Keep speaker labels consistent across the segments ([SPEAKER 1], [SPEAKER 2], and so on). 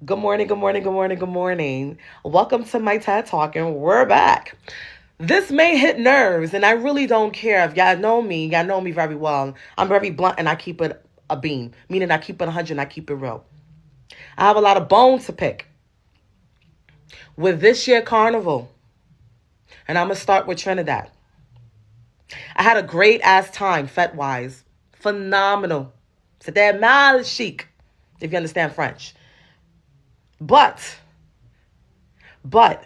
[SPEAKER 1] Good morning, good morning, good morning, good morning. Welcome to my TED Talk, and we're back. This may hit nerves, and I really don't care. If y'all know me very well. I'm very blunt, and I keep it a beam, meaning I keep it 100 and I keep it real. I have a lot of bones to pick with this year carnival, and I'm going to start with Trinidad. I had a great ass time, fete wise. Phenomenal. C'était mal chic, if you understand French. But, but,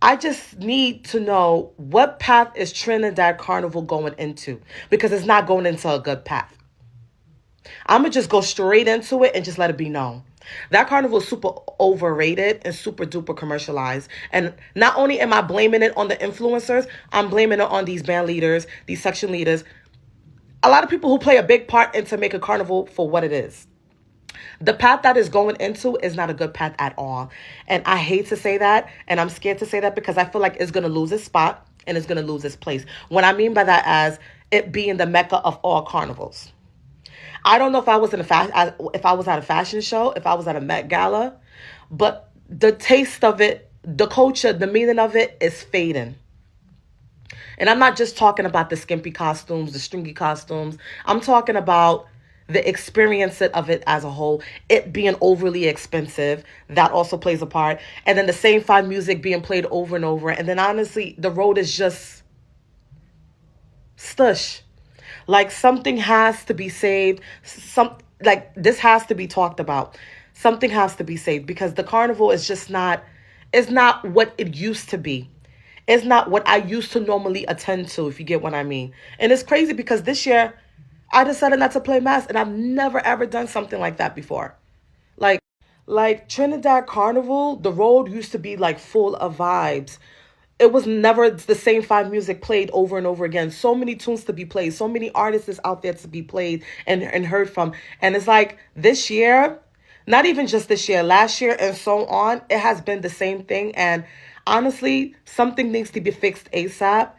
[SPEAKER 1] I just need to know what path is Trinidad Carnival going into, because it's not going into a good path. I'm going to just go straight into it and just let it be known. That carnival is super overrated and super duper commercialized. And not only am I blaming it on the influencers, I'm blaming it on these band leaders, these section leaders, a lot of people who play a big part into make a carnival for what it is. The path that is going into is not a good path at all. And I hate to say that, and I'm scared to say that because I feel like it's going to lose its spot and it's going to lose its place. What I mean by that as it being the mecca of all carnivals. I don't know if I was if I was at a fashion show, if I was at a Met Gala, but the taste of it, the culture, the meaning of it is fading. And I'm not just talking about the skimpy costumes, the stringy costumes. I'm talking about the experience of it as a whole, it being overly expensive, that also plays a part. And then the same fine music being played over and over. And then honestly, the road is just stush. Like something has to be saved. Like this has to be talked about. Something has to be saved because the carnival is just not, it's not what it used to be. It's not what I used to normally attend to, if you get what I mean. And it's crazy because this year I decided not to play mass, and I've never ever done something like that before. Like like Trinidad Carnival, the road used to be like full of vibes. It was never the same five music played over and over again. So many tunes to be played, so many artists out there to be played and heard from. And it's like this year, not even just this year, last year and so on, it has been the same thing. And honestly, something needs to be fixed ASAP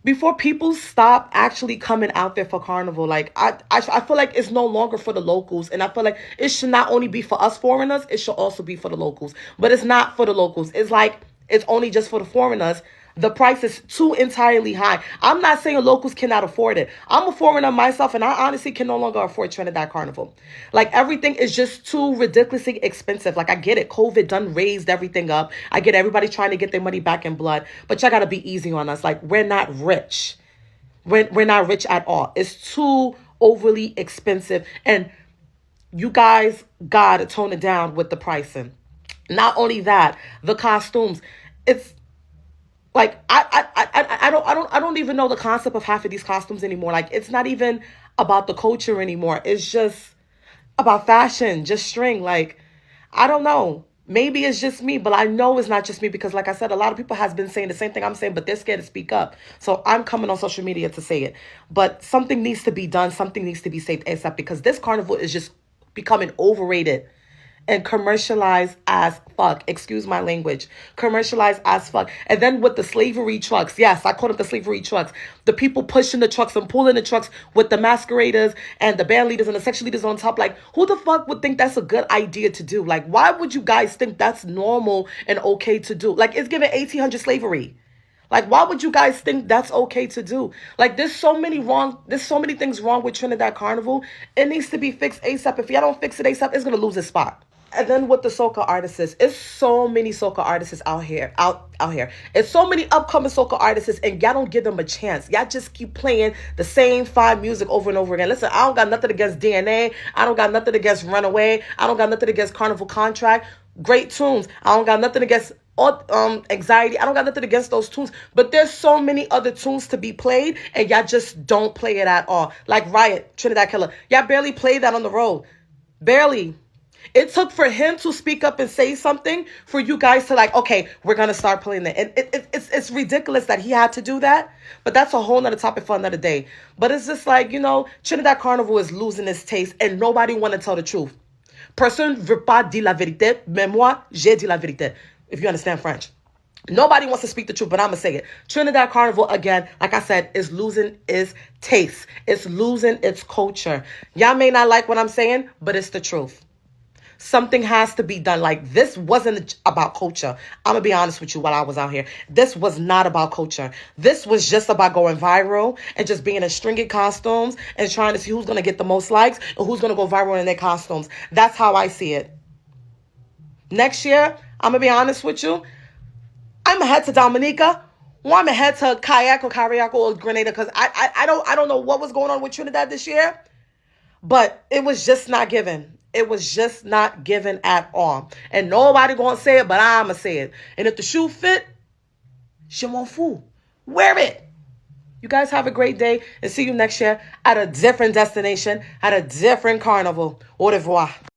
[SPEAKER 1] before people stop actually coming out there for carnival. Like I feel like it's no longer for the locals, and I feel like it should not only be for us foreigners, it should also be for the locals. But it's not for the locals. It's like it's only just for the foreigners. The price is too entirely high. I'm not saying locals cannot afford it. I'm a foreigner myself, and I honestly can no longer afford Trinidad Carnival. Like everything is just too ridiculously expensive. Like I get it, COVID done raised everything up. I get everybody trying to get their money back in blood, but y'all gotta be easy on us. Like we're not rich. We're not rich at all. It's too overly expensive, and you guys gotta tone it down with the pricing. Not only that, the costumes. It's like I don't even know the concept of half of these costumes anymore. Like it's not even about the culture anymore. It's just about fashion, just string. Like I don't know. Maybe it's just me, but I know it's not just me because like I said, a lot of people has been saying the same thing I'm saying, but they're scared to speak up. So I'm coming on social media to say it. But something needs to be done. Something needs to be saved ASAP because this carnival is just becoming overrated and commercialized as fuck. Excuse my language. Commercialized as fuck. And then with the slavery trucks. Yes, I call them the slavery trucks. The people pushing the trucks and pulling the trucks with the masqueraders and the band leaders and the section leaders on top. Like, who the fuck would think that's a good idea to do? Like, why would you guys think that's normal and okay to do? Like, it's given 1800 slavery. Like, why would you guys think that's okay to do? Like, there's so many things wrong with Trinidad Carnival. It needs to be fixed ASAP. If y'all don't fix it ASAP, it's gonna lose its spot. And then with the soca artists, it's so many soca artists out here. It's so many upcoming soca artists, and y'all don't give them a chance. Y'all just keep playing the same five music over and over again. Listen, I don't got nothing against DNA. I don't got nothing against Runaway. I don't got nothing against Carnival Contract. Great tunes. I don't got nothing against Anxiety. I don't got nothing against those tunes, but there's so many other tunes to be played, and y'all just don't play it at all. Like Riot, Trinidad Killer. Y'all barely play that on the road. Barely. It took for him to speak up and say something for you guys to like, okay, we're going to start playing it. And it's ridiculous that he had to do that. But that's a whole nother topic for another day. But it's just like, Trinidad Carnival is losing its taste and nobody want to tell the truth. Personne ne veut pas dire la vérité, mais moi, j'ai dit la vérité, if you understand French. Nobody wants to speak the truth, but I'm going to say it. Trinidad Carnival, again, like I said, is losing its taste. It's losing its culture. Y'all may not like what I'm saying, but it's the truth. Something has to be done. Like, this wasn't about culture. I'm going to be honest with you while I was out here. This was not about culture. This was just about going viral and just being in stringy costumes and trying to see who's going to get the most likes and who's going to go viral in their costumes. That's how I see it. Next year, I'm going to be honest with you. I'm going to head to Dominica. Or I'm going to head to Kayak or Grenada, because I don't know what was going on with Trinidad this year. But it was just not given. It was just not given at all. And nobody gonna say it, but I'ma say it. And if the shoe fit, je m'en fous. Wear it. You guys have a great day, and see you next year at a different destination, at a different carnival. Au revoir.